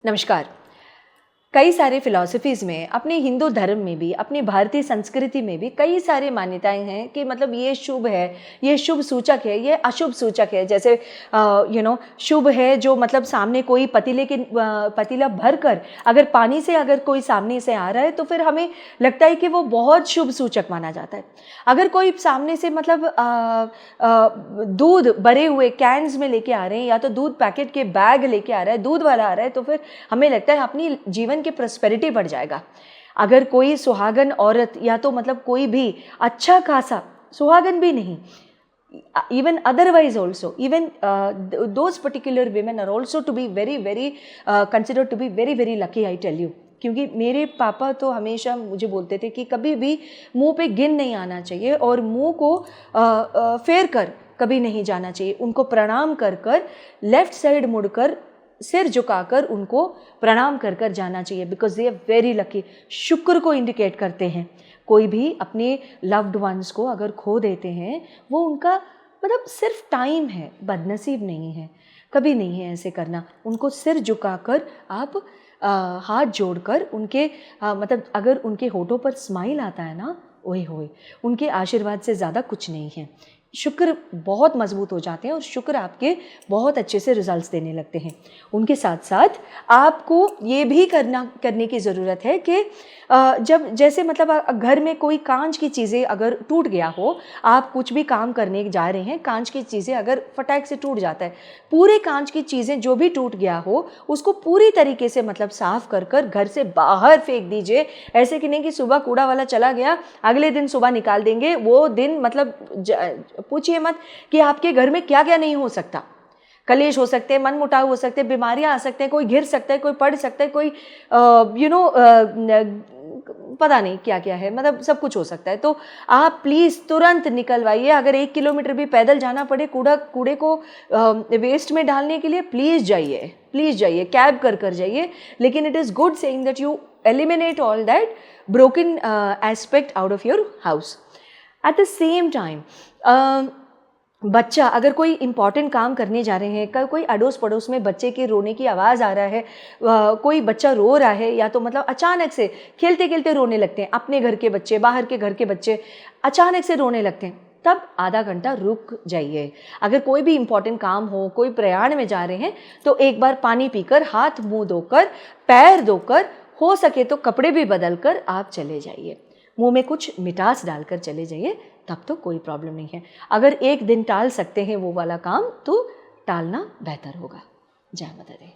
नमस्कार। कई सारे फिलॉसफीज़ में, अपने हिंदू धर्म में भी, अपनी भारतीय संस्कृति में भी कई सारी मान्यताएं हैं कि मतलब ये शुभ है, ये शुभ सूचक है, ये अशुभ सूचक है। जैसे शुभ है जो मतलब सामने कोई पतीला भर कर अगर पानी से अगर कोई सामने से आ रहा है तो फिर हमें लगता है कि वो बहुत शुभ सूचक माना जाता है। अगर कोई सामने से मतलब दूध भरे हुए कैन्स में लेके आ रहे हैं या तो दूध पैकेट के बैग लेके आ रहा है, दूध वाला आ रहा है, तो फिर हमें लगता है अपनी जीवन के प्रॉस्पेरिटी बढ़ जाएगा। अगर कोई सुहागन औरत या तो मतलब कोई भी अच्छा खासा सुहागन भी नहीं, even otherwise also, even those particular women are also to be very considered to be very lucky, I tell you। क्योंकि मेरे पापा तो हमेशा मुझे बोलते थे कि कभी भी मुंह पे गिन नहीं आना चाहिए और मुंह को फेर कर कभी नहीं जाना चाहिए। उनको प्रणाम कर कर लेफ्ट साइड मुड़कर सिर झुकाकर उनको प्रणाम कर कर जाना चाहिए, because they are very lucky. शुक्र को इंडिकेट करते हैं। कोई भी अपने लव्ड वंस को अगर खो देते हैं, वो उनका मतलब सिर्फ टाइम है, बदनसीब नहीं है, कभी नहीं है ऐसे करना। उनको सिर झुकाकर आप हाथ जोड़कर उनके मतलब अगर उनके होठों पर स्माइल आता है ना, ओए होए, उनके आशीर्वाद से ज़्यादा कुछ नहीं है। शुक्र बहुत मजबूत हो जाते हैं और शुक्र आपके बहुत अच्छे से रिजल्ट्स देने लगते हैं। उनके साथ साथ आपको ये भी करने की ज़रूरत है कि जब जैसे मतलब घर में कोई कांच की चीज़ें अगर टूट गया हो, आप कुछ भी काम करने जा रहे हैं, कांच की चीज़ें अगर फटाक से टूट जाता है, पूरे कांच की चीज़ें जो भी टूट गया हो उसको पूरी तरीके से मतलब साफ़ कर कर घर से बाहर फेंक दीजिए। ऐसे कि नहीं कि सुबह कूड़ा वाला चला गया, अगले दिन सुबह निकाल देंगे। वो दिन मतलब पूछिए मत कि आपके घर में क्या क्या नहीं हो सकता। कलेश हो सकते हैं, मन मुटाव हो सकते हैं, बीमारियां आ सकते हैं, कोई गिर सकता है, कोई पड़ सकता है, कोई पता नहीं क्या क्या है, मतलब सब कुछ हो सकता है। तो आप प्लीज़ तुरंत निकलवाइए। अगर 1 किलोमीटर भी पैदल जाना पड़े कूड़े को वेस्ट में डालने के लिए, प्लीज़ जाइए, कैब कर जाइए। लेकिन it is good saying that you eliminate all that broken aspect out of your house. At the same time बच्चा अगर कोई इंपॉर्टेंट काम करने जा रहे हैं, कोई अड़ोस पड़ोस में बच्चे के रोने की आवाज़ आ रहा है, कोई बच्चा रो रहा है या तो मतलब अचानक से खेलते खेलते रोने लगते हैं, अपने घर के बच्चे, बाहर के घर के बच्चे अचानक से रोने लगते हैं, तब आधा घंटा रुक जाइए। अगर कोई भी इंपॉर्टेंट काम हो, कोई प्रयाण में जा रहे हैं, तो एक बार पानी पीकर, हाथ मुंह धोकर, पैर धोकर, हो सके तो कपड़े भी बदल कर आप चले जाइए। मुंह में कुछ मिठास डालकर चले जाइए, तब तो कोई प्रॉब्लम नहीं है। अगर एक दिन टाल सकते हैं वो वाला काम, तो टालना बेहतर होगा। जय माता दी।